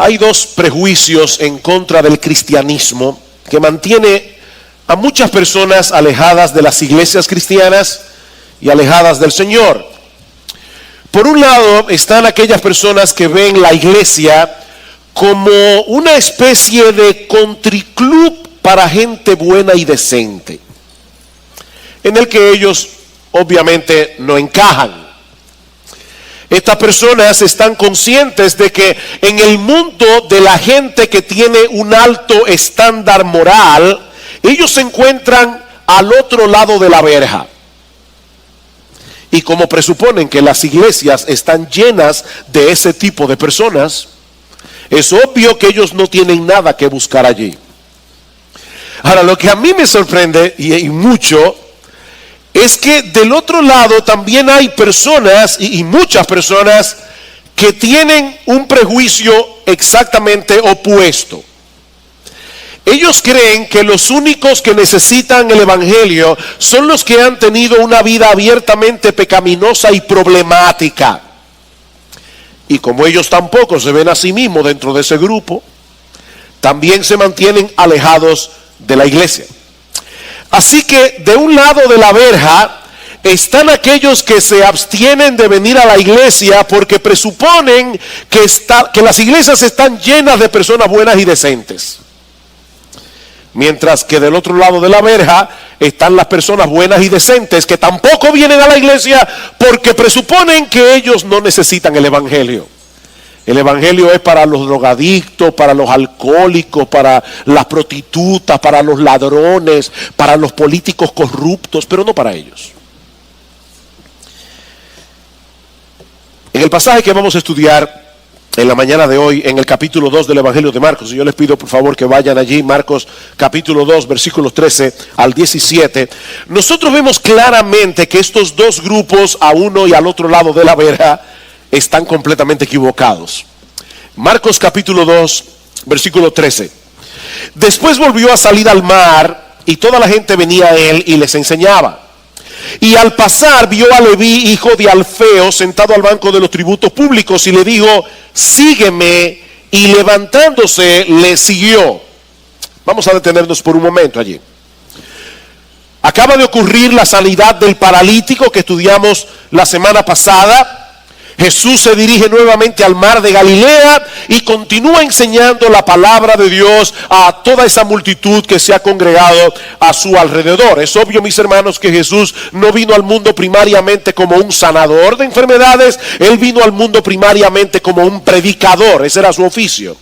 Hay dos prejuicios en contra del cristianismo que mantiene a muchas personas alejadas de las iglesias cristianas y alejadas del Señor. Por un lado están aquellas personas que ven la iglesia como una especie de country-club para gente buena y decente, en el que ellos obviamente no encajan. Estas personas están conscientes de que en el mundo de la gente que tiene un alto estándar moral, ellos se encuentran al otro lado de la verja. Y como presuponen que las iglesias están llenas de ese tipo de personas, es obvio que ellos no tienen nada que buscar allí. Ahora, lo que a mí me sorprende y mucho es que del otro lado también hay personas y muchas personas que tienen un prejuicio exactamente opuesto. Ellos creen que los únicos que necesitan el evangelio son los que han tenido una vida abiertamente pecaminosa y problemática. Y como ellos tampoco se ven a sí mismos dentro de ese grupo, también se mantienen alejados de la iglesia. Así que de un lado de la verja están aquellos que se abstienen de venir a la iglesia porque presuponen que las iglesias están llenas de personas buenas y decentes. Mientras que del otro lado de la verja están las personas buenas y decentes que tampoco vienen a la iglesia porque presuponen que ellos no necesitan el evangelio. El evangelio es para los drogadictos, para los alcohólicos, para las prostitutas, para los ladrones, para los políticos corruptos, pero no para ellos. En el pasaje que vamos a estudiar en la mañana de hoy, en el capítulo 2 del Evangelio de Marcos, y yo les pido por favor que vayan allí, Marcos capítulo 2, versículos 13 al 17, nosotros vemos claramente que estos dos grupos, a uno y al otro lado de la verja, están completamente equivocados. Marcos capítulo 2, versículo 13. Después volvió a salir al mar y toda la gente venía a él y les enseñaba. Y al pasar vio a Leví, hijo de Alfeo, sentado al banco de los tributos públicos y le dijo: sígueme. Y levantándose le siguió. Vamos a detenernos por un momento allí. Acaba de ocurrir la sanidad del paralítico que estudiamos la semana pasada. Jesús se dirige nuevamente al mar de Galilea y continúa enseñando la palabra de Dios a toda esa multitud que se ha congregado a su alrededor. Es obvio, mis hermanos, que Jesús no vino al mundo primariamente como un sanador de enfermedades. Él vino al mundo primariamente como un predicador. Ese era su oficio.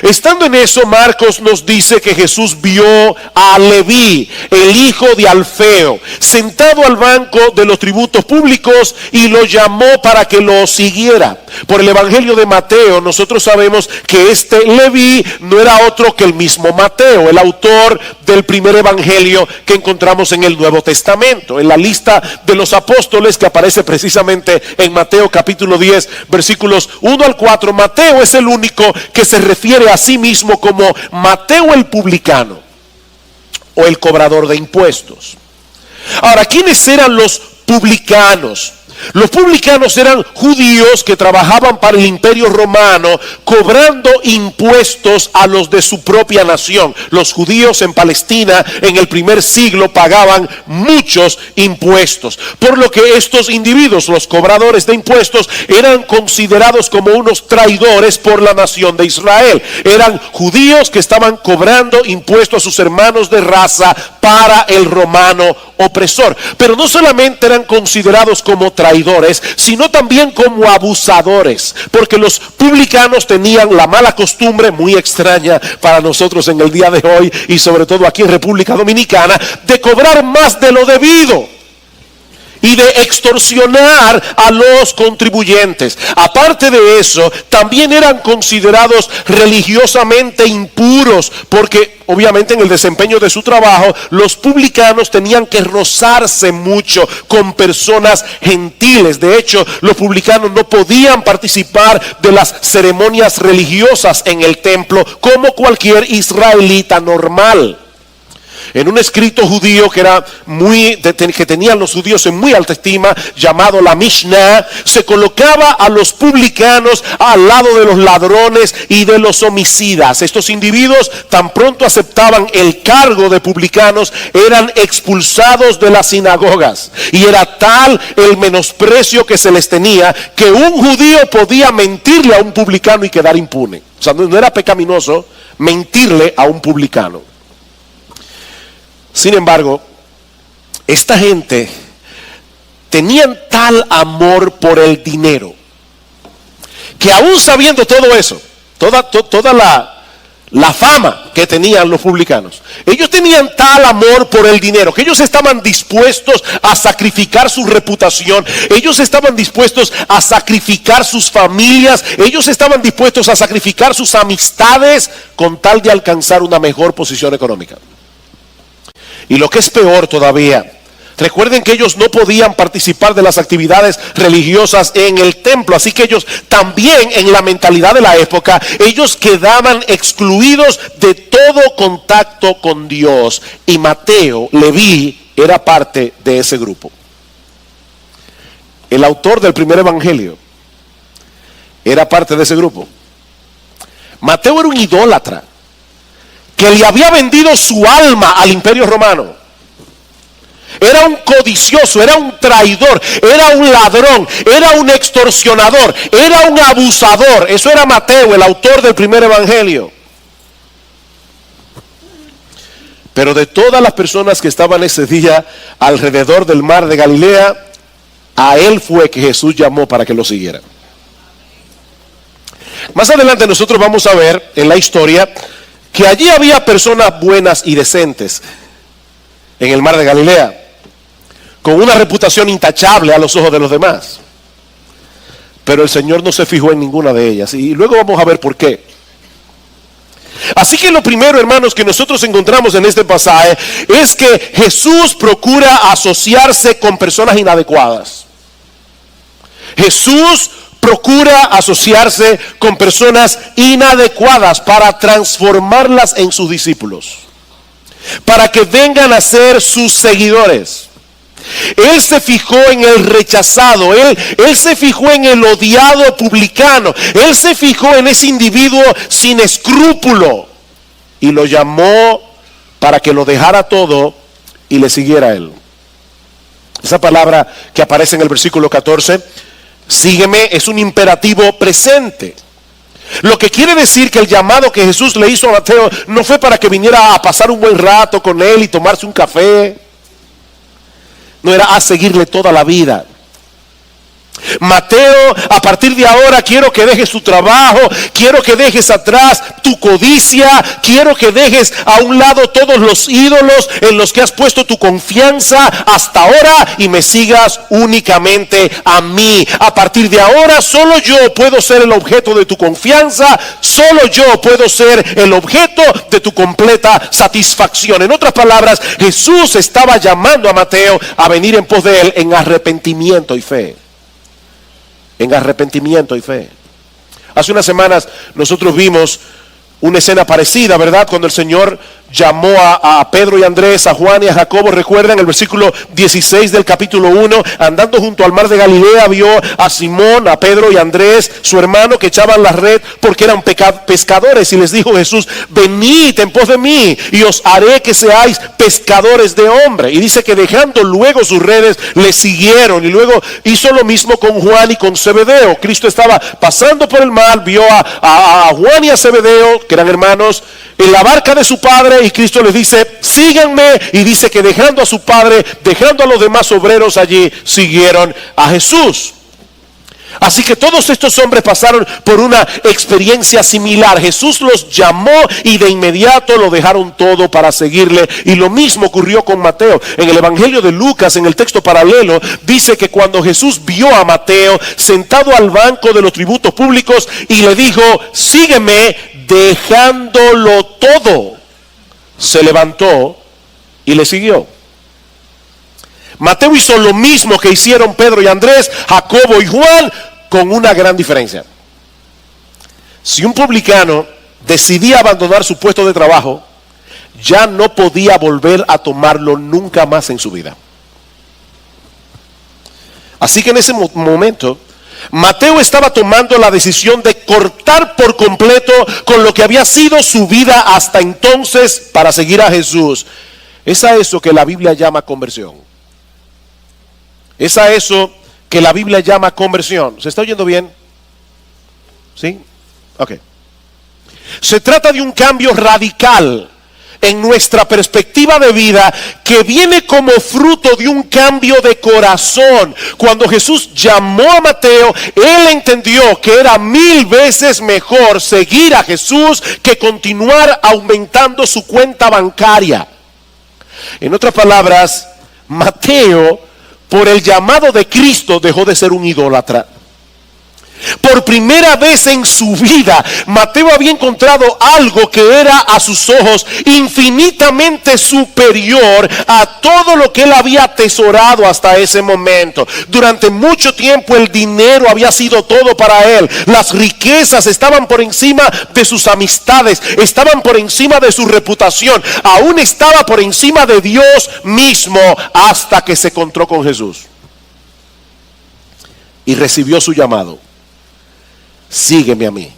Estando en eso, Marcos nos dice que Jesús vio a Leví, el hijo de Alfeo, sentado al banco de los tributos públicos y lo llamó para que lo siguiera. Por el Evangelio de Mateo, nosotros sabemos que este Leví no era otro que el mismo Mateo, el autor del primer evangelio que encontramos en el Nuevo Testamento. En la lista de los apóstoles que aparece precisamente en Mateo capítulo 10, versículos 1 al 4, Mateo es el único que se refiere a sí mismo como Mateo el publicano o el cobrador de impuestos. Ahora, ¿quiénes eran los publicanos? Los publicanos eran judíos que trabajaban para el Imperio Romano cobrando impuestos a los de su propia nación. Los judíos en Palestina en el primer siglo pagaban muchos impuestos, por lo que estos individuos, los cobradores de impuestos, eran considerados como unos traidores por la nación de Israel. Eran judíos que estaban cobrando impuestos a sus hermanos de raza para el romano opresor. Pero no solamente eran considerados como traidores, sino también como abusadores, porque los publicanos tenían la mala costumbre, muy extraña para nosotros en el día de hoy y sobre todo aquí en República Dominicana, de cobrar más de lo debido y de extorsionar a los contribuyentes. Aparte de eso, también eran considerados religiosamente impuros, porque obviamente en el desempeño de su trabajo, los publicanos tenían que rozarse mucho con personas gentiles. De hecho, los publicanos no podían participar de las ceremonias religiosas en el templo como cualquier israelita normal. En un escrito judío que era que tenían los judíos en muy alta estima, llamado la Mishnah, se colocaba a los publicanos al lado de los ladrones y de los homicidas. Estos individuos, tan pronto aceptaban el cargo de publicanos, eran expulsados de las sinagogas. Y era tal el menosprecio que se les tenía, que un judío podía mentirle a un publicano y quedar impune. O sea, no era pecaminoso mentirle a un publicano. Sin embargo, esta gente tenían tal amor por el dinero, que aún sabiendo todo eso, toda la fama que tenían los publicanos, ellos tenían tal amor por el dinero, que ellos estaban dispuestos a sacrificar su reputación, ellos estaban dispuestos a sacrificar sus familias, ellos estaban dispuestos a sacrificar sus amistades con tal de alcanzar una mejor posición económica. Y lo que es peor todavía, recuerden que ellos no podían participar de las actividades religiosas en el templo, así que ellos también, en la mentalidad de la época, ellos quedaban excluidos de todo contacto con Dios. Y Mateo, Leví, era parte de ese grupo. El autor del primer evangelio era parte de ese grupo. Mateo era un idólatra que le había vendido su alma al imperio romano. Era un codicioso, era un traidor, era un ladrón, era un extorsionador, era un abusador. Eso era Mateo, el autor del primer evangelio. Pero de todas las personas que estaban ese día alrededor del mar de Galilea, a él fue que Jesús llamó para que lo siguiera. Más adelante nosotros vamos a ver en la historia que allí había personas buenas y decentes en el mar de Galilea, con una reputación intachable a los ojos de los demás. Pero el Señor no se fijó en ninguna de ellas, y luego vamos a ver por qué. Así que lo primero, hermanos, que nosotros encontramos en este pasaje es que Jesús procura asociarse con personas inadecuadas. Jesús procura asociarse con personas inadecuadas para transformarlas en sus discípulos, para que vengan a ser sus seguidores. Él se fijó en el rechazado, él se fijó en el odiado publicano, él se fijó en ese individuo sin escrúpulo y lo llamó para que lo dejara todo y le siguiera a él. Esa palabra que aparece en el versículo 14, sígueme, es un imperativo presente. Lo que quiere decir que el llamado que Jesús le hizo a Mateo no fue para que viniera a pasar un buen rato con él y tomarse un café. No era a seguirle toda la vida. Mateo, a partir de ahora quiero que dejes tu trabajo, quiero que dejes atrás tu codicia, quiero que dejes a un lado todos los ídolos en los que has puesto tu confianza hasta ahora y me sigas únicamente a mí. A partir de ahora solo yo puedo ser el objeto de tu confianza, solo yo puedo ser el objeto de tu completa satisfacción. En otras palabras, Jesús estaba llamando a Mateo a venir en pos de él en arrepentimiento y fe. En arrepentimiento y fe. Hace unas semanas nosotros vimos una escena parecida, ¿verdad? Cuando el Señor llamó a Pedro y Andrés, a Juan y a Jacobo. Recuerdan el versículo 16 del capítulo 1, andando junto al mar de Galilea, vio a Simón, a Pedro y Andrés, su hermano, que echaban la red porque eran pescadores, y les dijo Jesús: venid en pos de mí y os haré que seáis pescadores de hombre. Y dice que dejando luego sus redes le siguieron, y luego hizo lo mismo con Juan y con Zebedeo. Cristo estaba pasando por el mar, vio a Juan y a Zebedeo, que eran hermanos, en la barca de su padre, y Cristo les dice: síganme, y dice que dejando a su padre, dejando a los demás obreros allí, siguieron a Jesús. Así que todos estos hombres pasaron por una experiencia similar. Jesús los llamó y de inmediato lo dejaron todo para seguirle. Y lo mismo ocurrió con Mateo. En el Evangelio de Lucas, en el texto paralelo, dice que cuando Jesús vio a Mateo sentado al banco de los tributos públicos y le dijo: sígueme, dejándolo todo, se levantó y le siguió. Mateo hizo lo mismo que hicieron Pedro y Andrés, Jacobo y Juan, con una gran diferencia. Si un publicano decidía abandonar su puesto de trabajo, ya no podía volver a tomarlo nunca más en su vida. Así que en ese momento, Mateo estaba tomando la decisión de cortar por completo con lo que había sido su vida hasta entonces para seguir a Jesús. Es a eso que la Biblia llama conversión. Es a eso que la Biblia llama conversión. ¿Se está oyendo bien? ¿Sí? Ok. Se trata de un cambio radical en nuestra perspectiva de vida que viene como fruto de un cambio de corazón. Cuando Jesús llamó a Mateo, él entendió que era 1000 veces mejor seguir a Jesús que continuar aumentando su cuenta bancaria. En otras palabras, Mateo, por el llamado de Cristo, dejó de ser un idólatra. Por primera vez en su vida, Mateo había encontrado algo que era a sus ojos infinitamente superior a todo lo que él había atesorado hasta ese momento. Durante mucho tiempo el dinero había sido todo para él. Las riquezas estaban por encima de sus amistades, estaban por encima de su reputación, aún estaba por encima de Dios mismo, hasta que se encontró con Jesús y recibió su llamado. Sígueme a mí.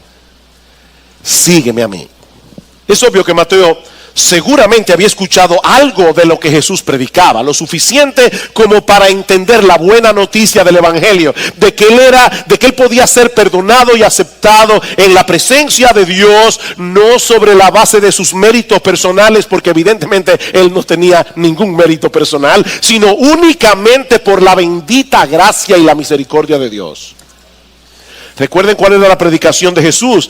Sígueme a mí. Es obvio que Mateo seguramente había escuchado algo de lo que Jesús predicaba, lo suficiente como para entender la buena noticia del evangelio, de que él podía ser perdonado y aceptado en la presencia de Dios, no sobre la base de sus méritos personales, porque evidentemente él no tenía ningún mérito personal, sino únicamente por la bendita gracia y la misericordia de Dios. Recuerden cuál era la predicación de Jesús.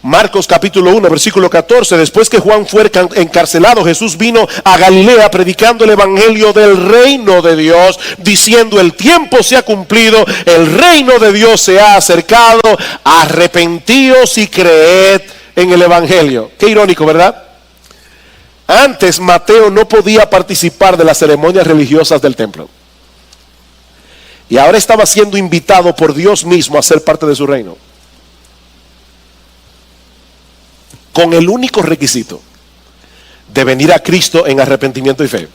Marcos capítulo 1 versículo 14. Después que Juan fue encarcelado, Jesús vino a Galilea predicando el evangelio del reino de Dios, diciendo: el tiempo se ha cumplido, el reino de Dios se ha acercado, arrepentíos y creed en el evangelio. Qué irónico, ¿verdad? Antes Mateo no podía participar de las ceremonias religiosas del templo, y ahora estaba siendo invitado por Dios mismo a ser parte de su reino, con el único requisito de venir a Cristo en arrepentimiento y fe.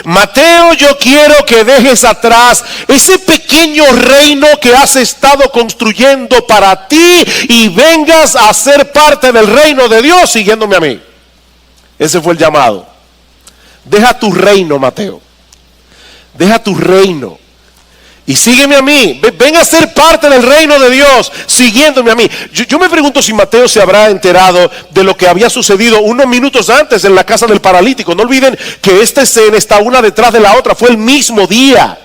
Mateo, yo quiero que dejes atrás ese pequeño reino que has estado construyendo para ti y vengas a ser parte del reino de Dios siguiéndome a mí. Ese fue el llamado. Deja tu reino, Mateo. Deja tu reino y sígueme a mí. Ven a ser parte del reino de Dios siguiéndome a mí. Yo me pregunto si Mateo se habrá enterado de lo que había sucedido unos minutos antes en la casa del paralítico. No olviden que esta escena está una detrás de la otra. Fue el mismo día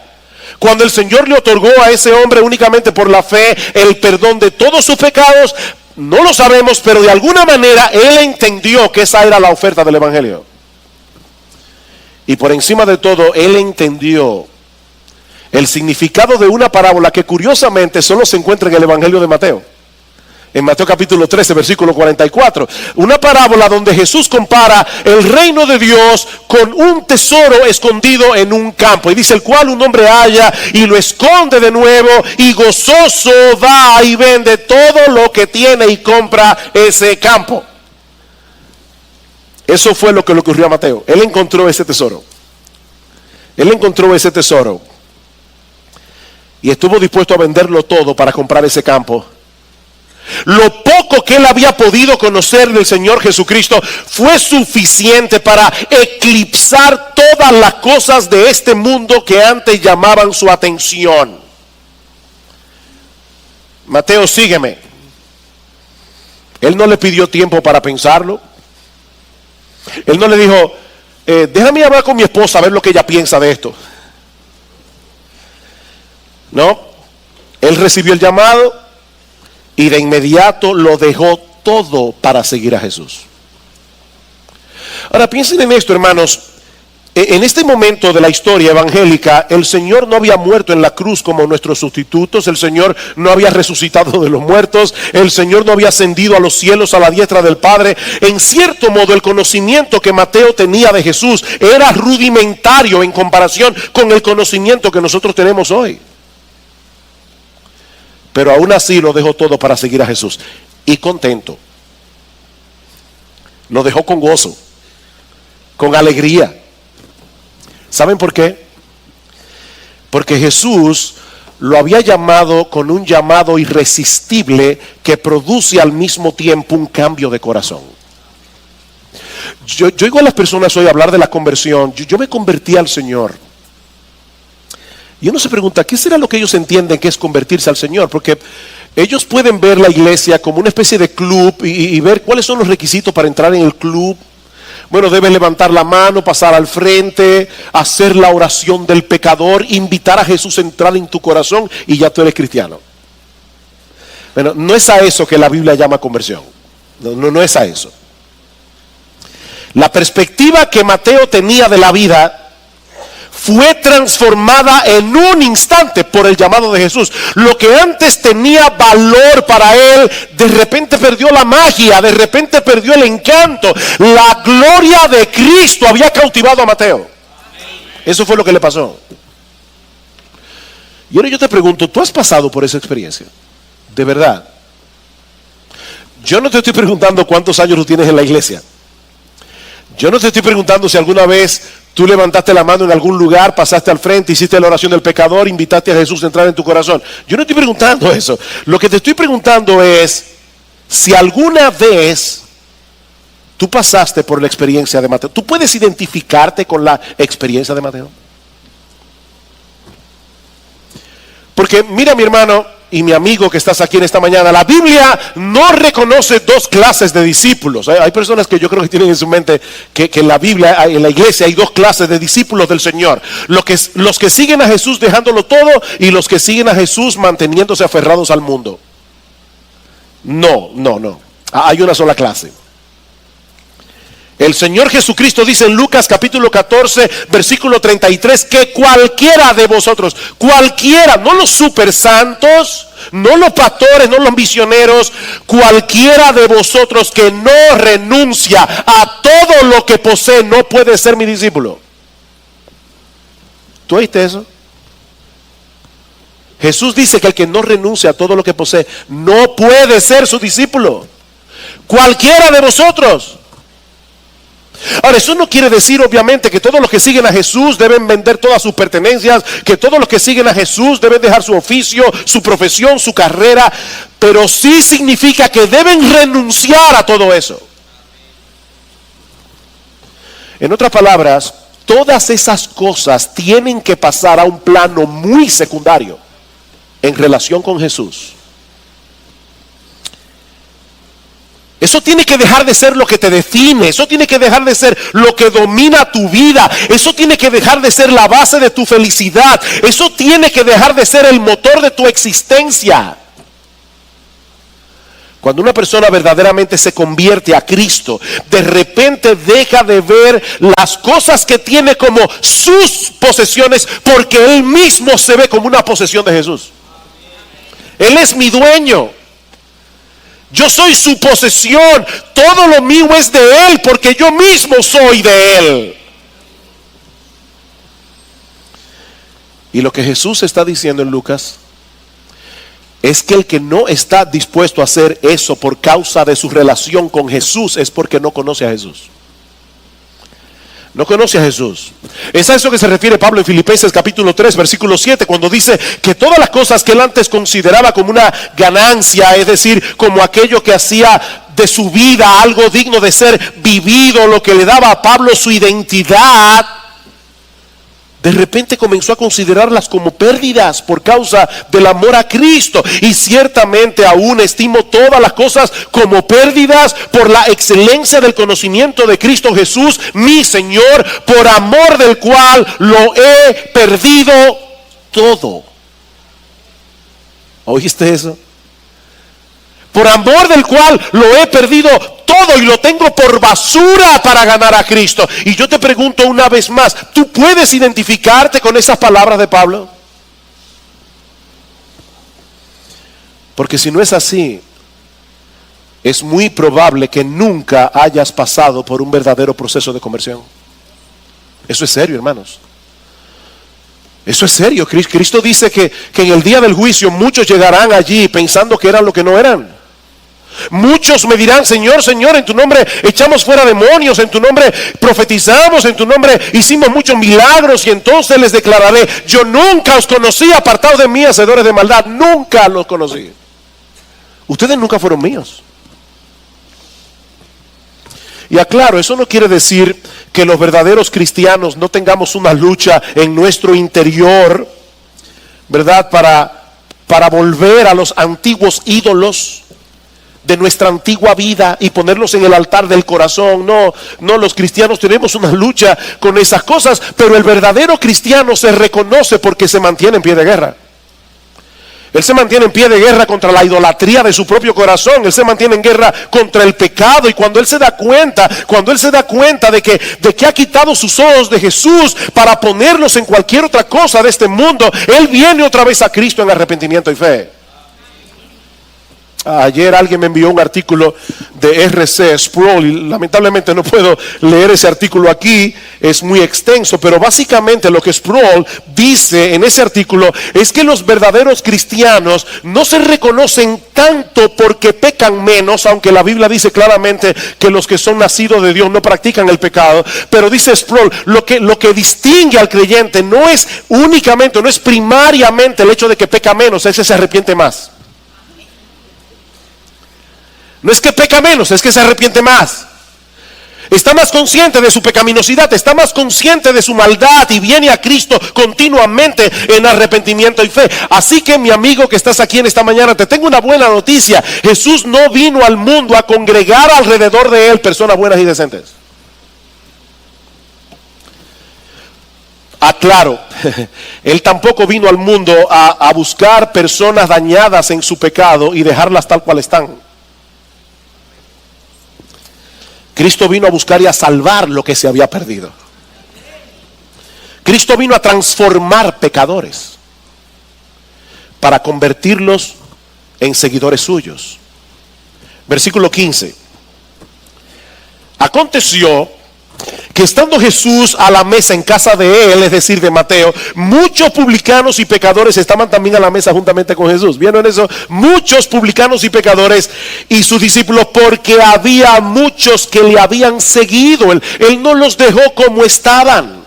cuando el Señor le otorgó a ese hombre únicamente por la fe el perdón de todos sus pecados. No lo sabemos, pero de alguna manera él entendió que esa era la oferta del evangelio. Y por encima de todo, él entendió el significado de una parábola que curiosamente solo se encuentra en el evangelio de Mateo. En Mateo capítulo 13 versículo 44. Una parábola donde Jesús compara el reino de Dios con un tesoro escondido en un campo. Y dice: el cual un hombre halla y lo esconde de nuevo, y gozoso va y vende todo lo que tiene y compra ese campo. Eso fue lo que le ocurrió a Mateo. Él encontró ese tesoro. Él encontró ese tesoro y estuvo dispuesto a venderlo todo para comprar ese campo. Lo poco que él había podido conocer del Señor Jesucristo fue suficiente para eclipsar todas las cosas de este mundo que antes llamaban su atención. Mateo, sígueme. Él no le pidió tiempo para pensarlo. Él no le dijo: déjame hablar con mi esposa a ver lo que ella piensa de esto. No, él recibió el llamado y de inmediato lo dejó todo para seguir a Jesús. Ahora piensen en esto, hermanos. En este momento de la historia evangélica, el Señor no había muerto en la cruz como nuestros sustitutos. El Señor no había resucitado de los muertos. El Señor no había ascendido a los cielos a la diestra del Padre. En cierto modo, el conocimiento que Mateo tenía de Jesús era rudimentario en comparación con el conocimiento que nosotros tenemos hoy. Pero aún así lo dejó todo para seguir a Jesús. Y contento. Lo dejó con gozo. con alegría. ¿Saben por qué? Porque Jesús lo había llamado con un llamado irresistible que produce al mismo tiempo un cambio de corazón. Yo oigo a las personas hoy hablar de la conversión. Yo me convertí al Señor. Y uno se pregunta, ¿qué será lo que ellos entienden que es convertirse al Señor? Porque ellos pueden ver la iglesia como una especie de club y ver cuáles son los requisitos para entrar en el club. Bueno, debes levantar la mano, pasar al frente, hacer la oración del pecador, invitar a Jesús a entrar en tu corazón y ya tú eres cristiano. Bueno, no es a eso que la Biblia llama conversión. No es a eso. La perspectiva que Mateo tenía de la vida fue transformada en un instante por el llamado de Jesús. Lo que antes tenía valor para él, de repente perdió la magia, de repente perdió el encanto. La gloria de Cristo había cautivado a Mateo. Eso fue lo que le pasó. Y ahora yo te pregunto, ¿tú has pasado por esa experiencia? De verdad. Yo no te estoy preguntando cuántos años tú tienes en la iglesia. Yo no te estoy preguntando si alguna vez tú levantaste la mano en algún lugar, pasaste al frente, hiciste la oración del pecador, invitaste a Jesús a entrar en tu corazón. Yo no estoy preguntando eso. Lo que te estoy preguntando es si alguna vez tú pasaste por la experiencia de Mateo. ¿Tú puedes identificarte con la experiencia de Mateo? Porque mira, mi hermano y mi amigo que estás aquí en esta mañana, la Biblia no reconoce dos clases de discípulos. Hay personas que yo creo que tienen en su mente que en la Biblia, en la iglesia hay dos clases de discípulos del Señor. Los que siguen a Jesús dejándolo todo y los que siguen a Jesús manteniéndose aferrados al mundo. No. Hay una sola clase. El Señor Jesucristo dice en Lucas capítulo 14 versículo 33 que cualquiera de vosotros, cualquiera, no los super santos, no los pastores, no los misioneros, cualquiera de vosotros que no renuncia a todo lo que posee no puede ser mi discípulo. ¿Tú oíste eso? Jesús dice que el que no renuncia a todo lo que posee no puede ser su discípulo. Cualquiera de vosotros. Ahora, eso no quiere decir obviamente que todos los que siguen a Jesús deben vender todas sus pertenencias, que todos los que siguen a Jesús deben dejar su oficio, su profesión, su carrera, pero sí significa que deben renunciar a todo eso. En otras palabras, todas esas cosas tienen que pasar a un plano muy secundario en relación con Jesús. Eso tiene que dejar de ser lo que te define. Eso tiene que dejar de ser lo que domina tu vida. Eso tiene que dejar de ser la base de tu felicidad. Eso tiene que dejar de ser el motor de tu existencia. Cuando una persona verdaderamente se convierte a Cristo, de repente deja de ver las cosas que tiene como sus posesiones, porque él mismo se ve como una posesión de Jesús. Él es mi dueño. Yo soy su posesión, todo lo mío es de Él, porque yo mismo soy de Él. Y lo que Jesús está diciendo en Lucas es que el que no está dispuesto a hacer eso por causa de su relación con Jesús es porque no conoce a Jesús. No conoce a Jesús. Es a eso que se refiere Pablo en Filipenses capítulo 3 versículo 7, cuando dice que todas las cosas que él antes consideraba como una ganancia, es decir, como aquello que hacía de su vida algo digno de ser vivido, lo que le daba a Pablo su identidad, de repente comenzó a considerarlas como pérdidas por causa del amor a Cristo. Y ciertamente aún estimo todas las cosas como pérdidas por la excelencia del conocimiento de Cristo Jesús, mi Señor, por amor del cual lo he perdido todo. ¿Oíste eso? Por amor del cual lo he perdido todo y lo tengo por basura para ganar a Cristo. Y yo te pregunto una vez más, ¿tú puedes identificarte con esas palabras de Pablo? Porque si no es así, es muy probable que nunca hayas pasado por un verdadero proceso de conversión. Eso es serio, hermanos. Eso es serio. Cristo dice que en el día del juicio muchos llegarán allí pensando que eran lo que no eran. Muchos me dirán, Señor, Señor, en tu nombre echamos fuera demonios, en tu nombre profetizamos, en tu nombre hicimos muchos milagros, y entonces les declararé, yo nunca os conocí, apartados de mí, hacedores de maldad. Nunca los conocí. Ustedes nunca fueron míos. Y aclaro, eso no quiere decir que los verdaderos cristianos no tengamos una lucha en nuestro interior, ¿verdad? Para volver a los antiguos ídolos de nuestra antigua vida y ponerlos en el altar del corazón. No, los cristianos tenemos una lucha con esas cosas, pero el verdadero cristiano se reconoce porque se mantiene en pie de guerra. Él se mantiene en pie de guerra contra la idolatría de su propio corazón. Él se mantiene en guerra contra el pecado. Y cuando él se da cuenta de que ha quitado sus ojos de Jesús para ponerlos en cualquier otra cosa de este mundo, él viene otra vez a Cristo en arrepentimiento y fe. Ayer alguien me envió un artículo de R.C. Sproul y lamentablemente no puedo leer ese artículo aquí, es muy extenso, pero básicamente lo que Sproul dice en ese artículo es que los verdaderos cristianos no se reconocen tanto porque pecan menos, aunque la Biblia dice claramente que los que son nacidos de Dios no practican el pecado, pero dice Sproul, lo que distingue al creyente no es únicamente, no es primariamente el hecho de que peca menos, es que se arrepiente más. No es que peca menos, es que se arrepiente más. Está más consciente de su pecaminosidad, está más consciente de su maldad y viene a Cristo continuamente en arrepentimiento y fe. Así que, mi amigo que estás aquí en esta mañana, te tengo una buena noticia. Jesús no vino al mundo a congregar alrededor de él personas buenas y decentes. Aclaro, él tampoco vino al mundo a buscar personas dañadas en su pecado y dejarlas tal cual están. Cristo vino a buscar y a salvar lo que se había perdido. Cristo vino a transformar pecadores para convertirlos en seguidores suyos. Versículo 15. Aconteció que estando Jesús a la mesa en casa de él, es decir, de Mateo, muchos publicanos y pecadores estaban también a la mesa juntamente con Jesús. ¿Vieron eso? Muchos publicanos y pecadores y sus discípulos, porque había muchos que le habían seguido. Él no los dejó como estaban.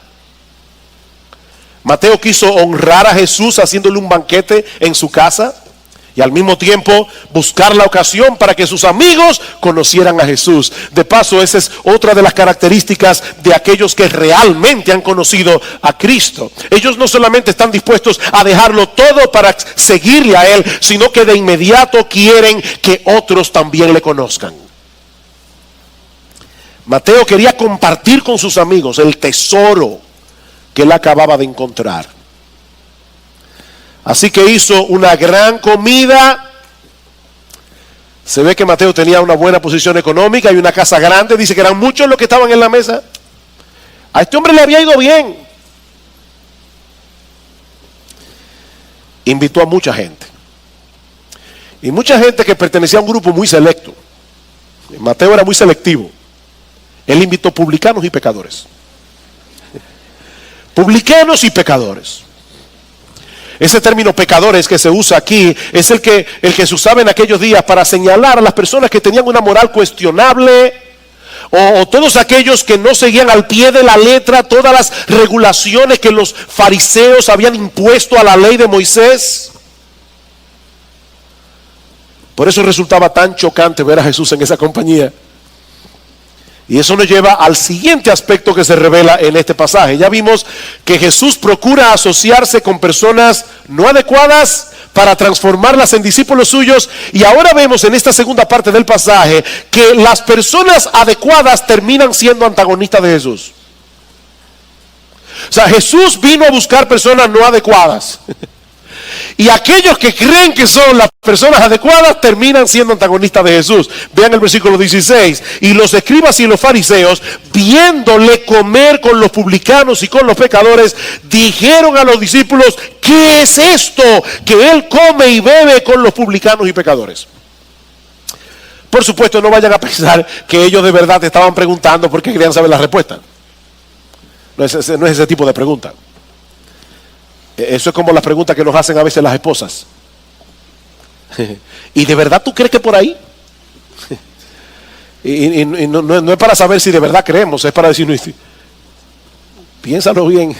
Mateo quiso honrar a Jesús haciéndole un banquete en su casa y al mismo tiempo buscar la ocasión para que sus amigos conocieran a Jesús. De paso, esa es otra de las características de aquellos que realmente han conocido a Cristo. Ellos no solamente están dispuestos a dejarlo todo para seguirle a Él, sino que de inmediato quieren que otros también le conozcan. Mateo quería compartir con sus amigos el tesoro que él acababa de encontrar. Así que hizo una gran comida. Se ve que Mateo tenía una buena posición económica y una casa grande. Dice que eran muchos los que estaban en la mesa. A este hombre le había ido bien. Invitó a mucha gente. Y mucha gente que pertenecía a un grupo muy selecto. Mateo era muy selectivo. Él invitó publicanos y pecadores. Publicanos y pecadores. Ese término pecadores que se usa aquí es el que se usaba en aquellos días para señalar a las personas que tenían una moral cuestionable, o todos aquellos que no seguían al pie de la letra todas las regulaciones que los fariseos habían impuesto a la ley de Moisés. Por eso resultaba tan chocante ver a Jesús en esa compañía. Y eso nos lleva al siguiente aspecto que se revela en este pasaje. Ya vimos que Jesús procura asociarse con personas no adecuadas para transformarlas en discípulos suyos. Y ahora vemos en esta segunda parte del pasaje que las personas adecuadas terminan siendo antagonistas de Jesús. O sea, Jesús vino a buscar personas no adecuadas. Y aquellos que creen que son las personas adecuadas terminan siendo antagonistas de Jesús. Vean el versículo 16. Y los escribas y los fariseos, viéndole comer con los publicanos y con los pecadores, dijeron a los discípulos: ¿qué es esto que él come y bebe con los publicanos y pecadores? Por supuesto, no vayan a pensar que ellos de verdad te estaban preguntando porque querían saber la respuesta. No es ese tipo de pregunta. Eso es como las preguntas que nos hacen a veces las esposas. ¿Y de verdad tú crees que por ahí? Y no es para saber si de verdad creemos, es para decir, piénsalo bien.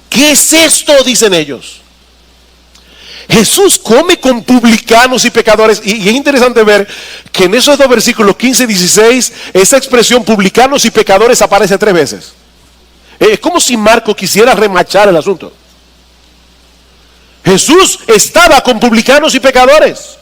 ¿Qué es esto? Dicen ellos. Jesús come con publicanos y pecadores. Y es interesante ver que en esos dos versículos 15 y 16, esa expresión publicanos y pecadores aparece 3 veces. Es como si Marco quisiera remachar el asunto. Jesús estaba con publicanos y pecadores.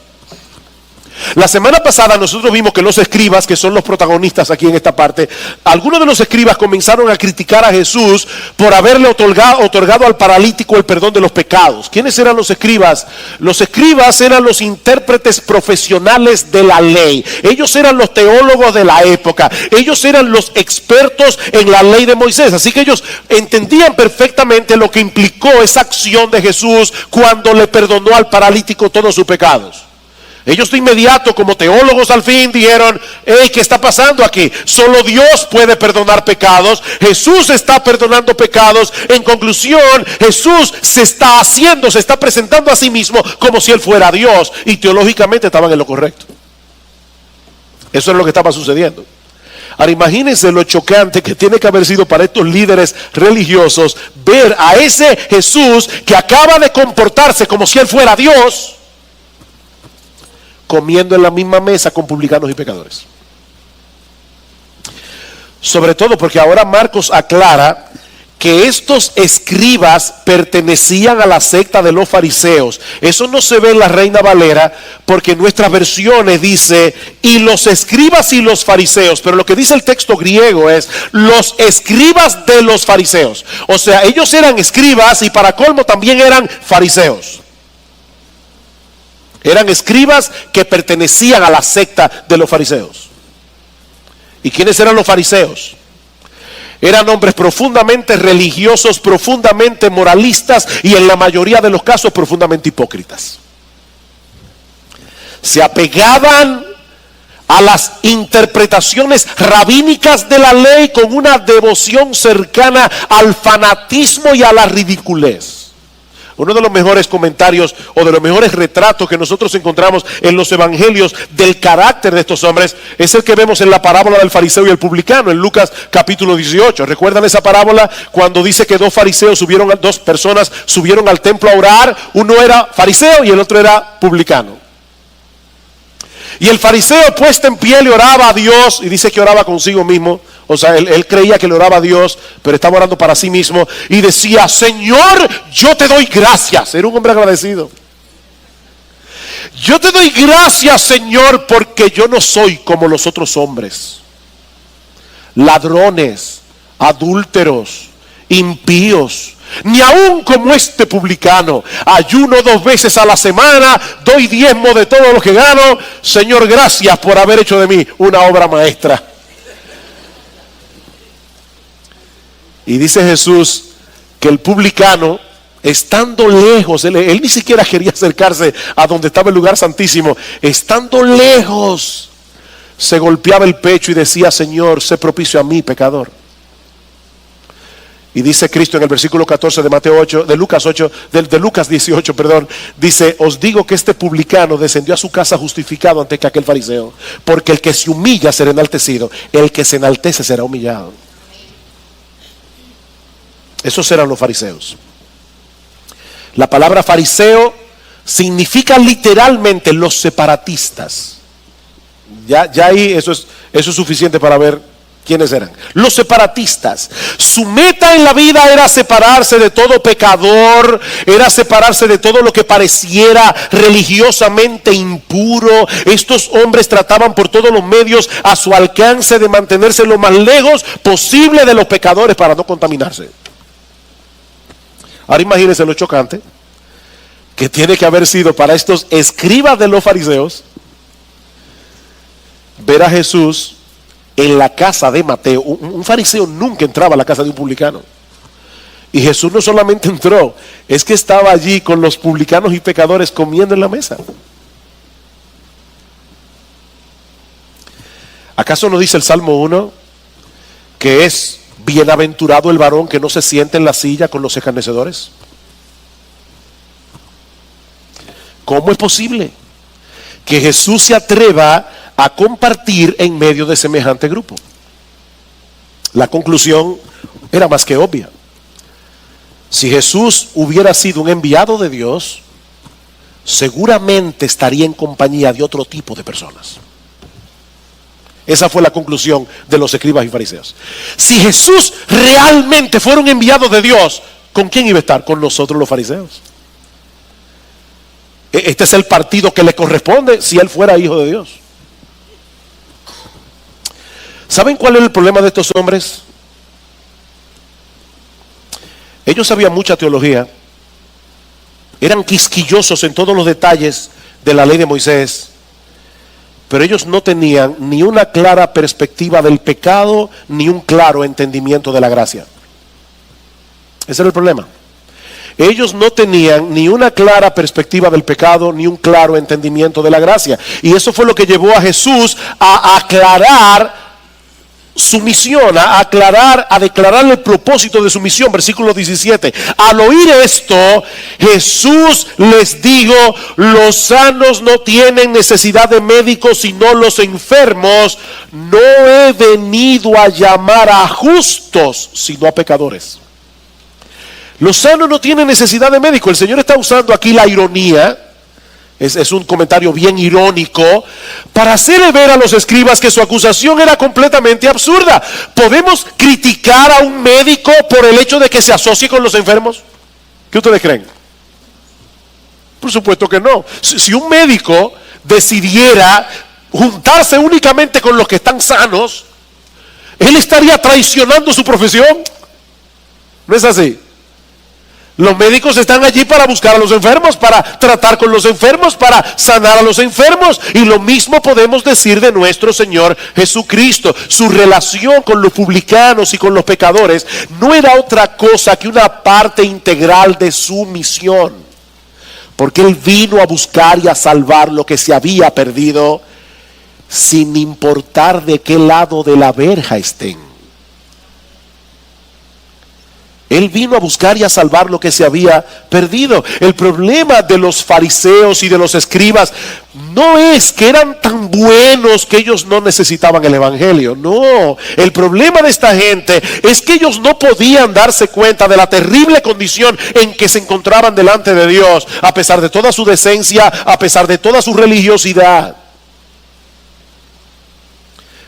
La semana pasada nosotros vimos que los escribas, que son los protagonistas aquí en esta parte, algunos de los escribas comenzaron a criticar a Jesús por haberle otorgado al paralítico el perdón de los pecados. ¿Quiénes eran los escribas? Los escribas eran los intérpretes profesionales de la ley. Ellos eran los teólogos de la época. Ellos eran los expertos en la ley de Moisés. Así que ellos entendían perfectamente lo que implicó esa acción de Jesús cuando le perdonó al paralítico todos sus pecados. Ellos de inmediato, como teólogos al fin, dijeron: hey, ¿qué está pasando aquí? Solo Dios puede perdonar pecados. Jesús está perdonando pecados. En conclusión, Jesús se está presentando a sí mismo como si Él fuera Dios. Y teológicamente estaban en lo correcto. Eso es lo que estaba sucediendo. Ahora imagínense lo chocante que tiene que haber sido para estos líderes religiosos ver a ese Jesús que acaba de comportarse como si Él fuera Dios, comiendo en la misma mesa con publicanos y pecadores. Sobre todo porque ahora Marcos aclara que estos escribas pertenecían a la secta de los fariseos. Eso no se ve en la Reina Valera, porque en nuestras versiones dice y los escribas y los fariseos, pero lo que dice el texto griego es los escribas de los fariseos. O sea, ellos eran escribas y para colmo también eran fariseos. Eran escribas que pertenecían a la secta de los fariseos. ¿Y quiénes eran los fariseos? Eran hombres profundamente religiosos, profundamente moralistas y en la mayoría de los casos profundamente hipócritas. Se apegaban a las interpretaciones rabínicas de la ley con una devoción cercana al fanatismo y a la ridiculez. Uno de los mejores comentarios o de los mejores retratos que nosotros encontramos en los evangelios del carácter de estos hombres es el que vemos en la parábola del fariseo y el publicano en Lucas capítulo 18. ¿Recuerdan esa parábola cuando dice que dos personas subieron al templo a orar? Uno era fariseo y el otro era publicano. Y el fariseo puesto en pie le oraba a Dios y dice que oraba consigo mismo. O sea, él creía que le oraba a Dios, pero estaba orando para sí mismo. Y decía: Señor, yo te doy gracias. Era un hombre agradecido. Yo te doy gracias, Señor, porque yo no soy como los otros hombres. Ladrones, adúlteros, impíos, ni aún como este publicano. Ayuno 2 veces a la semana, doy diezmo de todo lo que gano. Señor, gracias por haber hecho de mí una obra maestra. Y dice Jesús que el publicano, estando lejos, él ni siquiera quería acercarse a donde estaba el lugar santísimo, estando lejos, se golpeaba el pecho y decía: Señor, sé propicio a mí, pecador. Y dice Cristo en el versículo 14 de Lucas 18, dice: os digo que este publicano descendió a su casa justificado antes que aquel fariseo, porque el que se humilla será enaltecido, el que se enaltece será humillado. Esos eran los fariseos. La palabra fariseo significa literalmente los separatistas. Ya ahí eso es suficiente para ver quiénes eran. Los separatistas. Su meta en la vida era separarse de todo pecador, era separarse de todo lo que pareciera religiosamente impuro. Estos hombres trataban por todos los medios a su alcance de mantenerse lo más lejos posible de los pecadores para no contaminarse. Ahora imagínense lo chocante que tiene que haber sido para estos escribas de los fariseos ver a Jesús en la casa de Mateo. Un fariseo nunca entraba a la casa de un publicano. Y Jesús no solamente entró, es que estaba allí con los publicanos y pecadores comiendo en la mesa. ¿Acaso no dice el Salmo 1 que es bienaventurado el varón que no se siente en la silla con los escarnecedores? ¿Cómo es posible que Jesús se atreva a compartir en medio de semejante grupo. La conclusión era más que obvia. Si Jesús hubiera sido un enviado de Dios, seguramente estaría en compañía de otro tipo de personas. Esa fue la conclusión de los escribas y fariseos. Si Jesús realmente fuera un enviado de Dios, ¿con quién iba a estar? Con nosotros los fariseos. Este es el partido que le corresponde si él fuera hijo de Dios. ¿Saben cuál es el problema de estos hombres? Ellos sabían mucha teología, eran quisquillosos en todos los detalles de la ley de Moisés, pero ellos no tenían ni una clara perspectiva del pecado, ni un claro entendimiento de la gracia. Ese era el problema. Ellos no tenían ni una clara perspectiva del pecado, ni un claro entendimiento de la gracia. Y eso fue lo que llevó a Jesús a aclarar su misión, a declarar el propósito de su misión. Versículo 17. Al oír esto, Jesús les dijo: los sanos no tienen necesidad de médicos, sino los enfermos. No he venido a llamar a justos, sino a pecadores. Los sanos no tienen necesidad de médico. El Señor está usando aquí la ironía. Es un comentario bien irónico para hacerle ver a los escribas que su acusación era completamente absurda. ¿Podemos criticar a un médico por el hecho de que se asocie con los enfermos? ¿Qué ustedes creen? Por supuesto que no. Si un médico decidiera juntarse únicamente con los que están sanos, él estaría traicionando su profesión. ¿No es así? Los médicos están allí para buscar a los enfermos, para tratar con los enfermos, para sanar a los enfermos. Y lo mismo podemos decir de nuestro Señor Jesucristo. Su relación con los publicanos y con los pecadores no era otra cosa que una parte integral de su misión. Porque Él vino a buscar y a salvar lo que se había perdido, sin importar de qué lado de la verja estén. Él vino a buscar y a salvar lo que se había perdido. El problema de los fariseos y de los escribas no es que eran tan buenos que ellos no necesitaban el evangelio. No, el problema de esta gente es que ellos no podían darse cuenta de la terrible condición en que se encontraban delante de Dios, a pesar de toda su decencia, a pesar de toda su religiosidad.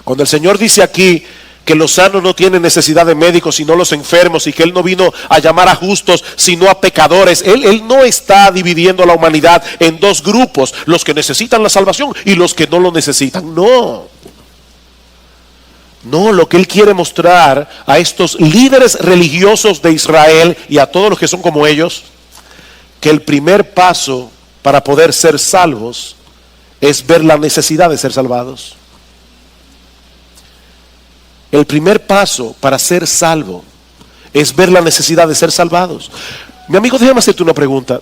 Cuando el Señor dice aquí que los sanos no tienen necesidad de médicos sino los enfermos, y que Él no vino a llamar a justos sino a pecadores, Él no está dividiendo a la humanidad en dos grupos: los que necesitan la salvación y los que no lo necesitan. No, lo que Él quiere mostrar a estos líderes religiosos de Israel y a todos los que son como ellos, que el primer paso para poder ser salvos es ver la necesidad de ser salvados. El primer paso para ser salvo es ver la necesidad de ser salvados. Mi amigo, déjame hacerte una pregunta.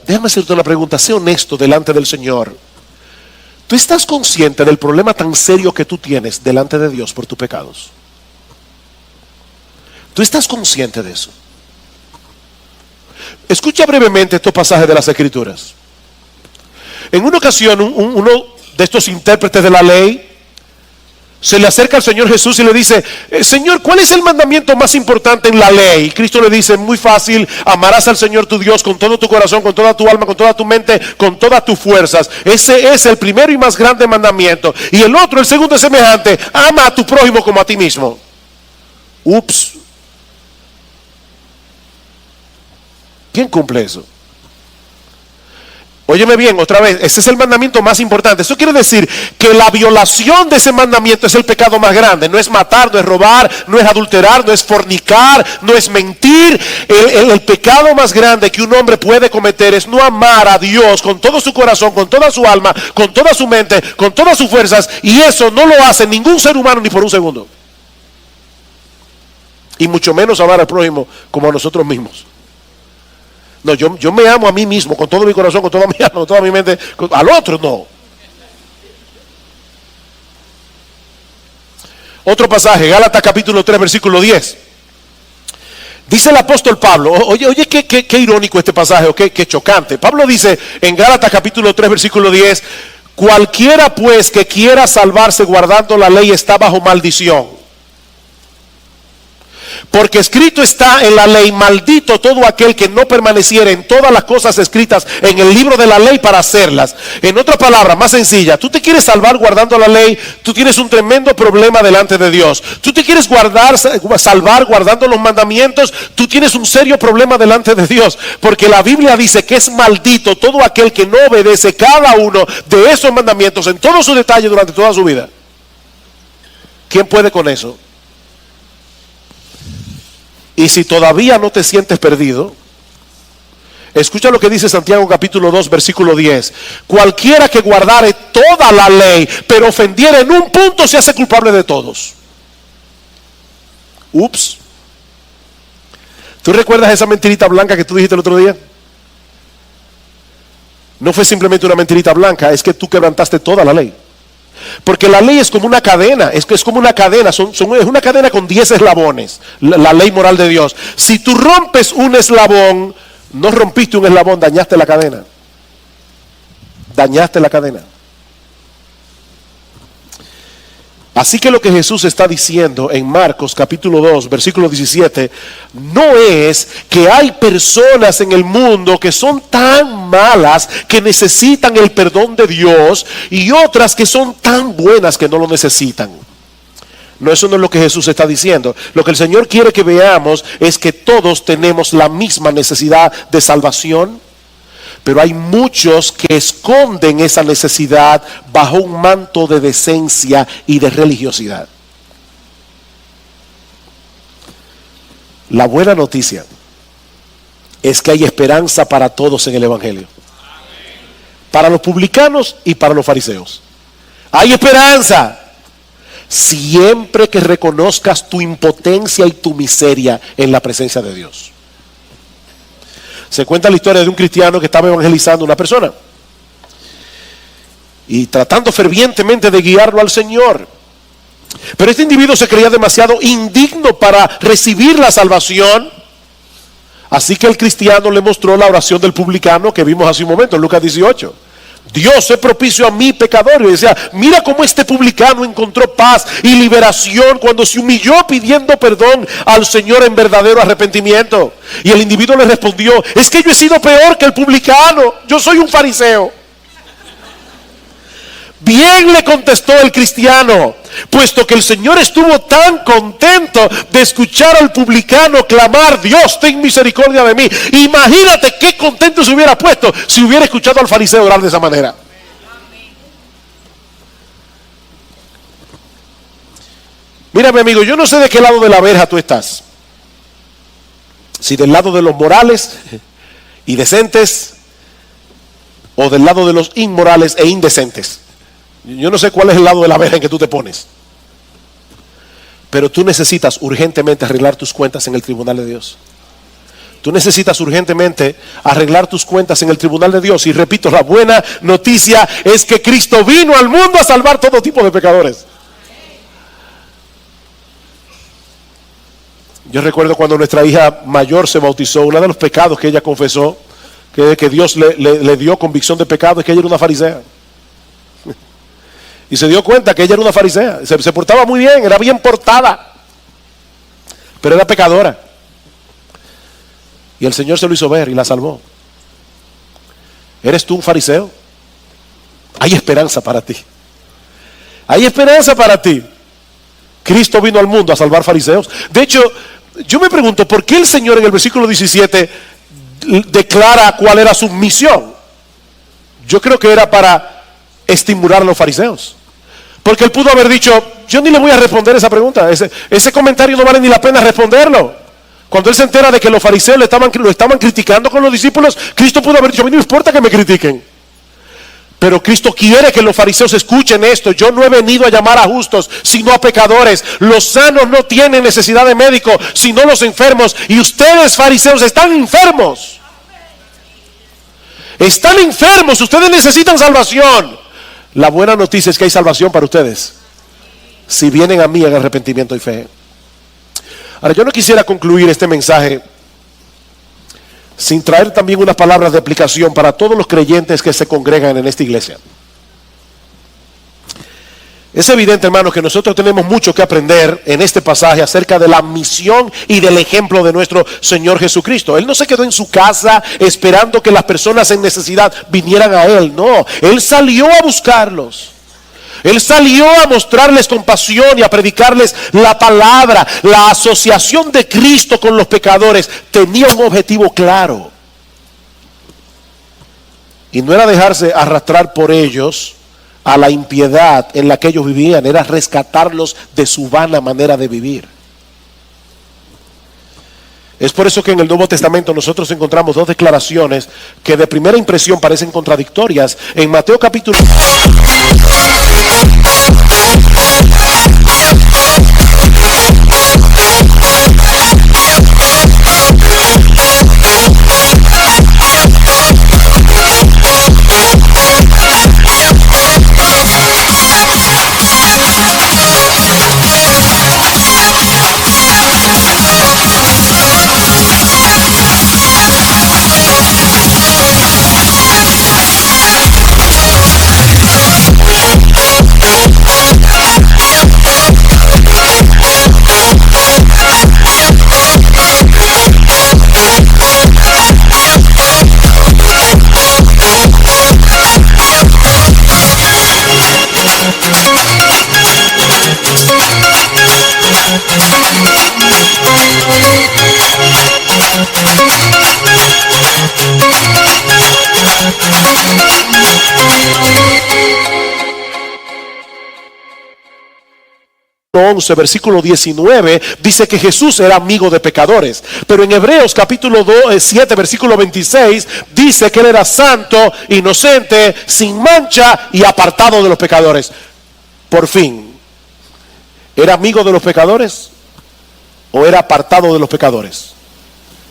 Sé honesto delante del Señor. ¿Tú estás consciente del problema tan serio que tú tienes delante de Dios por tus pecados? ¿Tú estás consciente de eso? Escucha brevemente estos pasajes de las Escrituras. En una ocasión, uno de estos intérpretes de la ley se le acerca al Señor Jesús y le dice: Señor, ¿cuál es el mandamiento más importante en la ley? Y Cristo le dice: muy fácil, amarás al Señor tu Dios con todo tu corazón, con toda tu alma, con toda tu mente, con todas tus fuerzas. Ese es el primero y más grande mandamiento. Y el otro, el segundo, es semejante: ama a tu prójimo como a ti mismo. Ups. ¿Quién cumple eso? Óyeme bien, otra vez, ese es el mandamiento más importante. Eso quiere decir que la violación de ese mandamiento es el pecado más grande. No es matar, no es robar, no es adulterar, no es fornicar, no es mentir. El pecado más grande que un hombre puede cometer es no amar a Dios con todo su corazón, con toda su alma, con toda su mente, con todas sus fuerzas. Y eso no lo hace ningún ser humano ni por un segundo. Y mucho menos amar al prójimo como a nosotros mismos. No, yo me amo a mí mismo con todo mi corazón, con toda mi alma, con toda mi mente. Al otro no. Otro pasaje, Gálatas capítulo 3, versículo 10. Dice el apóstol Pablo, oye qué irónico este pasaje, qué chocante. Pablo dice en Gálatas capítulo 3, versículo 10: Cualquiera pues que quiera salvarse guardando la ley está bajo maldición. Porque escrito está en la ley: maldito todo aquel que no permaneciera en todas las cosas escritas en el libro de la ley para hacerlas. En otras palabras, más sencilla, tú te quieres salvar guardando la ley, tú tienes un tremendo problema delante de Dios. Tú te quieres salvar guardando los mandamientos, tú tienes un serio problema delante de Dios. Porque la Biblia dice que es maldito todo aquel que no obedece cada uno de esos mandamientos en todos sus detalles durante toda su vida. ¿Quién puede con eso? Y si todavía no te sientes perdido, escucha lo que dice Santiago capítulo 2 versículo 10. Cualquiera que guardare toda la ley, pero ofendiere en un punto, se hace culpable de todos. Ups. ¿Tú recuerdas esa mentirita blanca que tú dijiste el otro día? No fue simplemente una mentirita blanca, es que tú quebrantaste toda la ley. Porque la ley es como una cadena, es como una cadena, es una cadena con 10 eslabones, la ley moral de Dios. Si tú rompes un eslabón, no rompiste un eslabón, dañaste la cadena. Dañaste la cadena. Así que lo que Jesús está diciendo en Marcos capítulo 2 versículo 17 no es que hay personas en el mundo que son tan malas que necesitan el perdón de Dios y otras que son tan buenas que no lo necesitan. No, eso no es lo que Jesús está diciendo. Lo que el Señor quiere que veamos es que todos tenemos la misma necesidad de salvación. Pero hay muchos que esconden esa necesidad bajo un manto de decencia y de religiosidad. La buena noticia es que hay esperanza para todos en el Evangelio. Para los publicanos y para los fariseos. Hay esperanza. Siempre que reconozcas tu impotencia y tu miseria en la presencia de Dios. Se cuenta la historia de un cristiano que estaba evangelizando a una persona y tratando fervientemente de guiarlo al Señor. Pero este individuo se creía demasiado indigno para recibir la salvación. Así que el cristiano le mostró la oración del publicano que vimos hace un momento en Lucas 18. Dios, sé propicio a mí, pecador. Y decía, mira cómo este publicano encontró paz y liberación cuando se humilló pidiendo perdón al Señor en verdadero arrepentimiento. Y el individuo le respondió, es que yo he sido peor que el publicano, yo soy un fariseo. Bien, le contestó el cristiano, puesto que el Señor estuvo tan contento de escuchar al publicano clamar, Dios, ten misericordia de mí. Imagínate qué contento se hubiera puesto si hubiera escuchado al fariseo orar de esa manera. Mira, mi amigo, yo no sé de qué lado de la verja tú estás. Si del lado de los morales y decentes o del lado de los inmorales e indecentes. Yo no sé cuál es el lado de la verja en que tú te pones. Pero tú necesitas urgentemente arreglar tus cuentas en el tribunal de Dios. Tú necesitas urgentemente arreglar tus cuentas en el tribunal de Dios. Y repito, la buena noticia es que Cristo vino al mundo a salvar todo tipo de pecadores. Yo recuerdo cuando nuestra hija mayor se bautizó, uno de los pecados que ella confesó, que Dios le dio convicción de pecado, es que ella era una farisea. Y se dio cuenta que ella era una farisea. Se portaba muy bien, era bien portada, pero era pecadora. Y el Señor se lo hizo ver y la salvó. ¿Eres tú un fariseo? Hay esperanza para ti. Hay esperanza para ti. Cristo vino al mundo a salvar fariseos. De hecho, yo me pregunto, ¿por qué el Señor en el versículo 17 declara cuál era su misión? Yo creo que era para estimular a los fariseos. Porque él pudo haber dicho, yo ni le voy a responder esa pregunta. Ese comentario no vale ni la pena responderlo. Cuando él se entera de que los fariseos lo estaban criticando con los discípulos, Cristo pudo haber dicho, a mí no me importa que me critiquen. Pero Cristo quiere que los fariseos escuchen esto. Yo no he venido a llamar a justos, sino a pecadores. Los sanos no tienen necesidad de médico, sino los enfermos. Y ustedes, fariseos, están enfermos. Están enfermos, ustedes necesitan salvación. La buena noticia es que hay salvación para ustedes, si vienen a mí en arrepentimiento y fe. Ahora, yo no quisiera concluir este mensaje sin traer también unas palabras de aplicación para todos los creyentes que se congregan en esta iglesia. Es evidente, hermanos, que nosotros tenemos mucho que aprender en este pasaje acerca de la misión y del ejemplo de nuestro Señor Jesucristo. Él no se quedó en su casa esperando que las personas en necesidad vinieran a Él. No, Él salió a buscarlos. Él salió a mostrarles compasión y a predicarles la palabra. La asociación de Cristo con los pecadores tenía un objetivo claro. Y no era dejarse arrastrar por ellos a la impiedad en la que ellos vivían, era rescatarlos de su vana manera de vivir. Es por eso que en el Nuevo Testamento nosotros encontramos dos declaraciones que de primera impresión parecen contradictorias. En Mateo capítulo versículo 19 dice que Jesús era amigo de pecadores, pero en Hebreos capítulo 7 versículo 26 dice que Él era santo, inocente, sin mancha y apartado de los pecadores. Por fin, ¿era amigo de los pecadores o era apartado de los pecadores?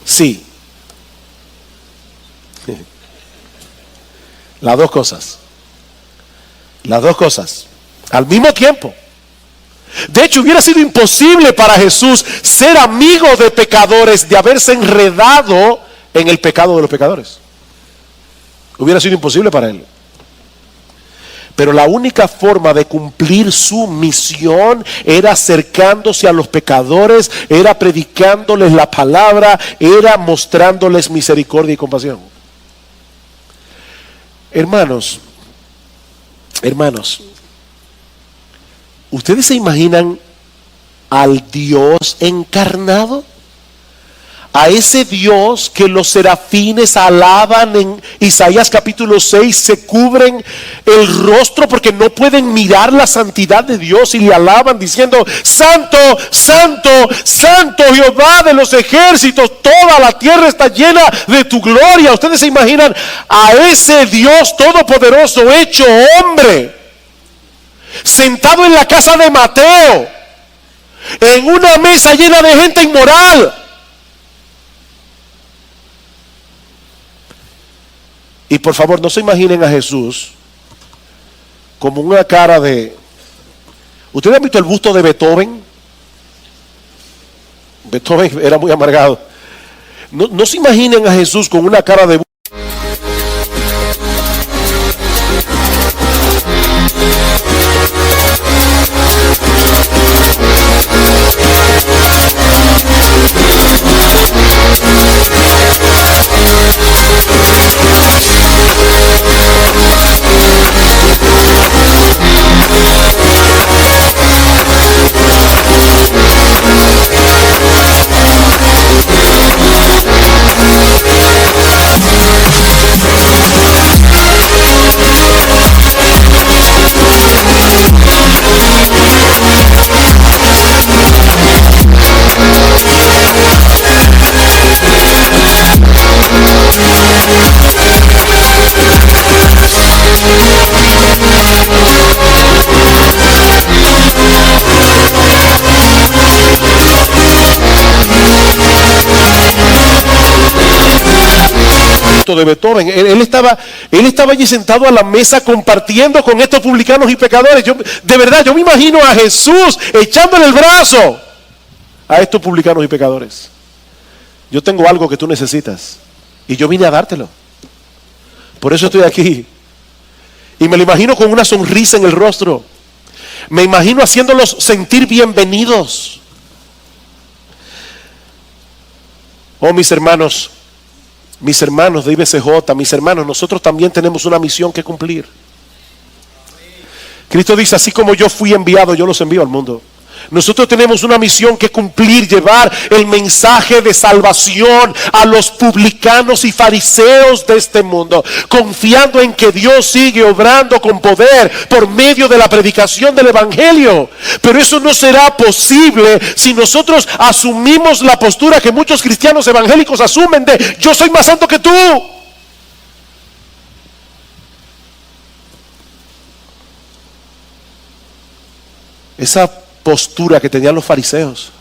Sí, las dos cosas al mismo tiempo. De hecho, hubiera sido imposible para Jesús ser amigo de pecadores, de haberse enredado en el pecado de los pecadores. Hubiera sido imposible para Él. Pero la única forma de cumplir su misión era acercándose a los pecadores, era predicándoles la palabra, era mostrándoles misericordia y compasión. Hermanos, ¿ustedes se imaginan al Dios encarnado? A ese Dios que los serafines alaban en Isaías capítulo 6, se cubren el rostro porque no pueden mirar la santidad de Dios y le alaban diciendo: Santo, Santo, Santo Jehová de los ejércitos, toda la tierra está llena de tu gloria. ¿Ustedes se imaginan a ese Dios todopoderoso hecho hombre, sentado en la casa de Mateo, en una mesa llena de gente inmoral? Y por favor, no se imaginen a Jesús como una cara de... ¿Ustedes han visto el busto de Beethoven? Beethoven era muy amargado. No se imaginen a Jesús con una cara de... de Beethoven. Él estaba allí sentado a la mesa compartiendo con estos publicanos y pecadores. De verdad, yo me imagino a Jesús echándole el brazo a estos publicanos y pecadores. Yo tengo algo que tú necesitas y yo vine a dártelo. Por eso estoy aquí. Y me lo imagino con una sonrisa en el rostro. Me imagino haciéndolos sentir bienvenidos. Oh, mis hermanos de IBCJ, mis hermanos, nosotros también tenemos una misión que cumplir. Cristo dice, así como yo fui enviado, yo los envío al mundo. Nosotros tenemos una misión que cumplir, llevar el mensaje de salvación a los publicanos y fariseos de este mundo, confiando en que Dios sigue obrando con poder por medio de la predicación del evangelio. Pero eso no será posible si nosotros asumimos la postura que muchos cristianos evangélicos asumen de yo soy más santo que tú. Esa postura que tenían los fariseos.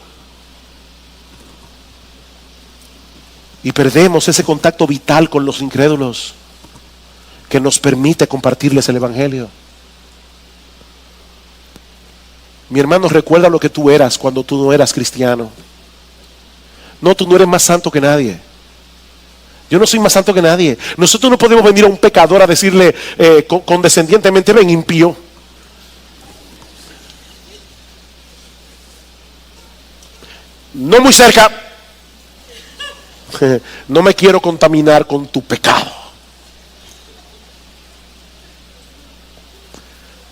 Y perdemos ese contacto vital con los incrédulos que nos permite compartirles el evangelio. Mi hermano, recuerda lo que tú eras cuando tú no eras cristiano. No, tú no eres más santo que nadie. Yo no soy más santo que nadie. Nosotros no podemos venir a un pecador a decirle condescendientemente, ven impío. No muy cerca. No me quiero contaminar con tu pecado.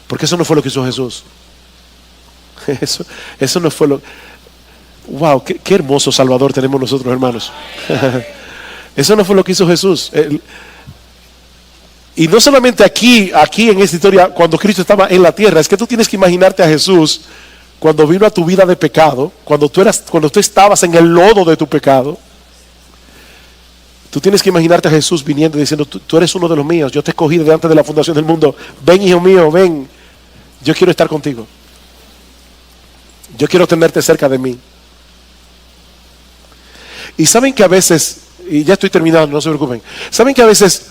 Porque eso no fue lo que hizo Jesús. Eso no fue lo... Wow, qué hermoso Salvador tenemos nosotros, hermanos. Eso no fue lo que hizo Jesús. Y no solamente aquí en esta historia, cuando Cristo estaba en la tierra, es que tú tienes que imaginarte a Jesús cuando vino a tu vida de pecado, cuando tú estabas en el lodo de tu pecado. Tú tienes que imaginarte a Jesús viniendo y diciendo, tú eres uno de los míos, yo te escogí desde antes de la fundación del mundo, ven hijo mío, ven, yo quiero estar contigo, yo quiero tenerte cerca de mí. Y saben que a veces, y ya estoy terminando, no se preocupen, saben que a veces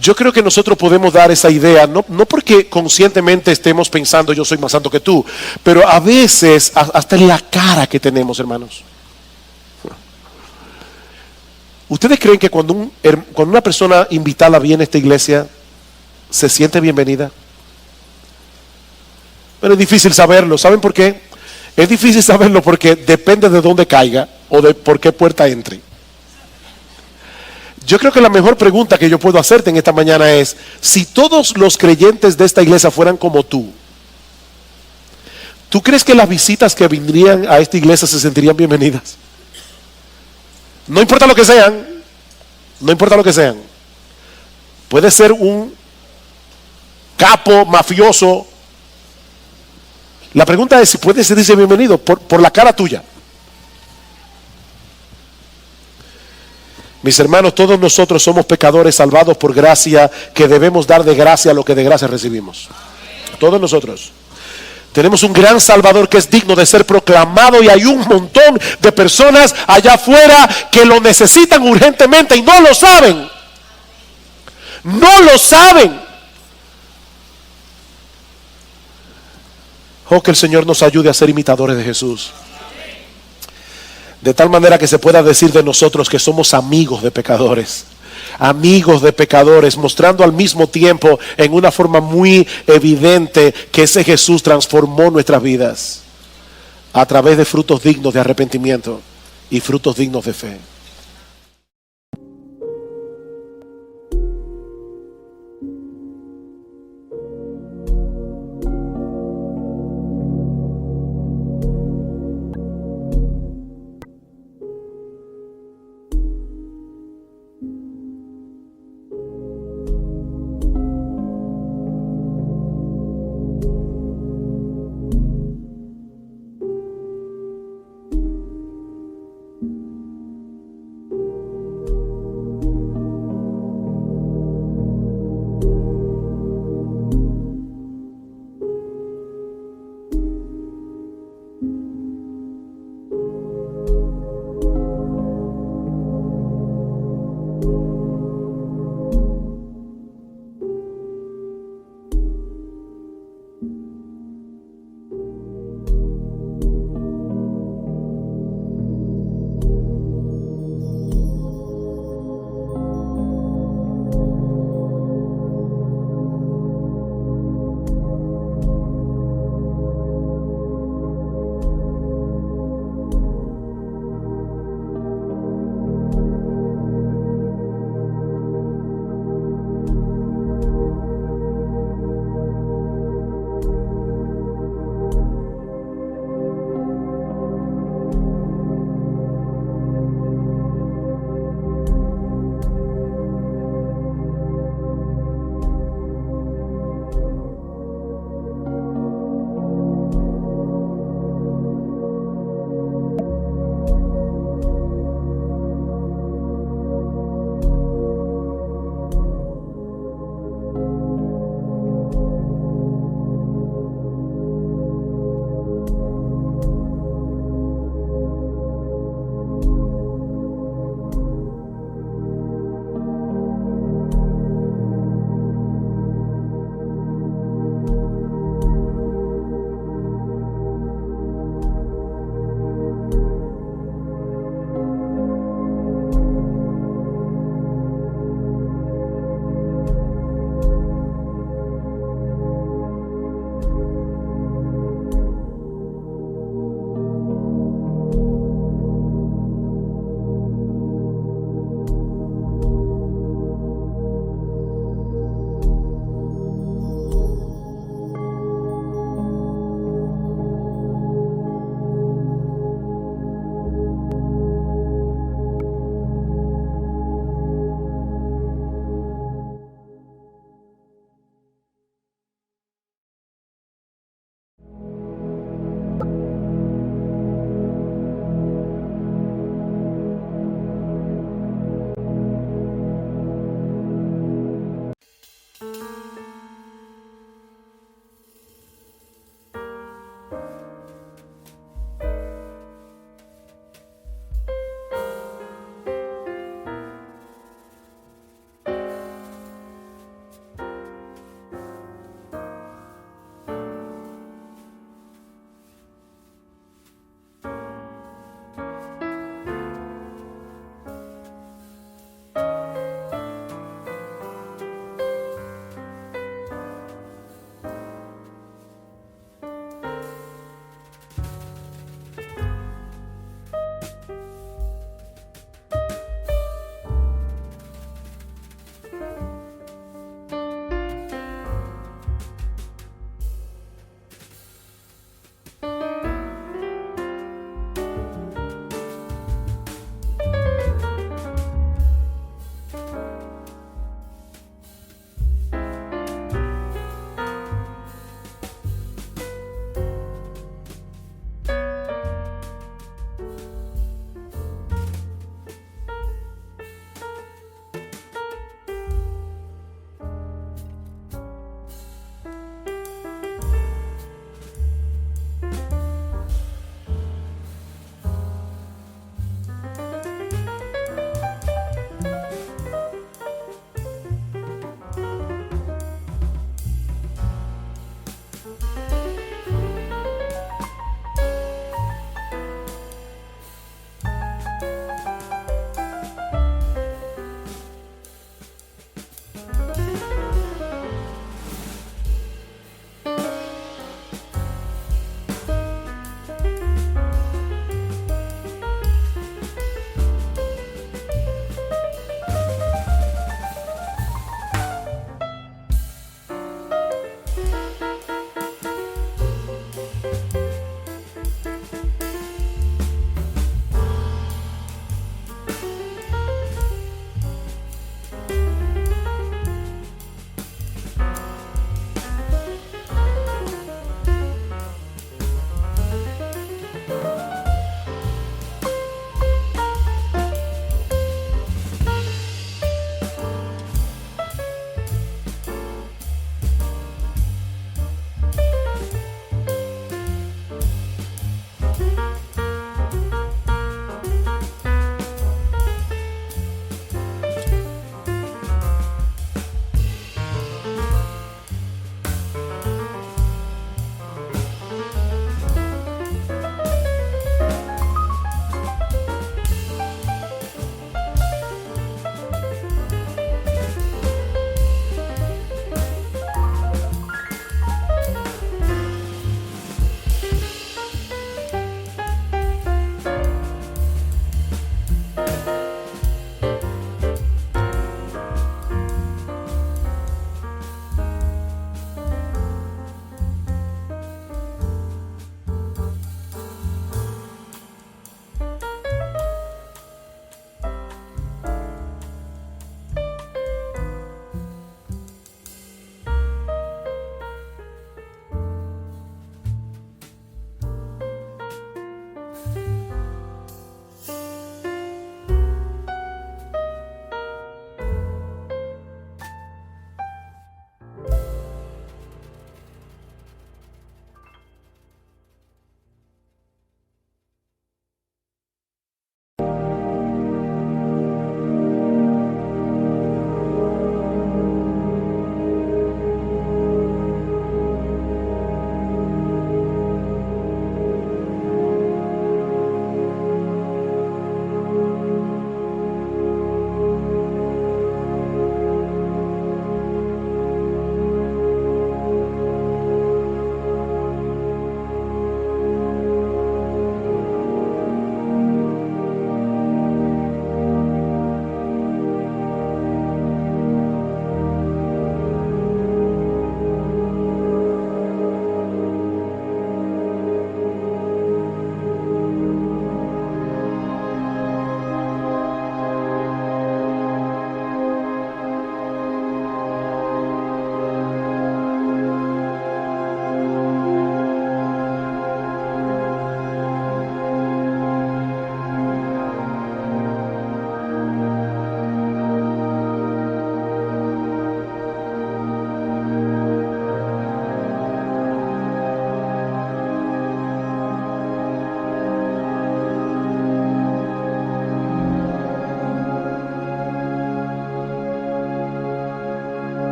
yo creo que nosotros podemos dar esa idea, no porque conscientemente estemos pensando yo soy más santo que tú, pero a veces hasta en la cara que tenemos, hermanos. ¿Ustedes creen que cuando una persona invitada viene a esta iglesia se siente bienvenida? Pero es difícil saberlo. ¿Saben por qué? Es difícil saberlo porque depende de dónde caiga o de por qué puerta entre. Yo creo que la mejor pregunta que yo puedo hacerte en esta mañana es, si todos los creyentes de esta iglesia fueran como ¿tú crees que las visitas que vendrían a esta iglesia se sentirían bienvenidas? No importa lo que sean, no importa lo que sean. Puede ser un capo mafioso. La pregunta es si puede sentirse bienvenido por la cara tuya. Mis hermanos, todos nosotros somos pecadores salvados por gracia, que debemos dar de gracia lo que de gracia recibimos. Todos nosotros. Tenemos un gran Salvador que es digno de ser proclamado y hay un montón de personas allá afuera que lo necesitan urgentemente y no lo saben. No lo saben. Oh, que el Señor nos ayude a ser imitadores de Jesús. De tal manera que se pueda decir de nosotros que somos amigos de pecadores. Amigos de pecadores, mostrando al mismo tiempo en una forma muy evidente que ese Jesús transformó nuestras vidas a través de frutos dignos de arrepentimiento y frutos dignos de fe.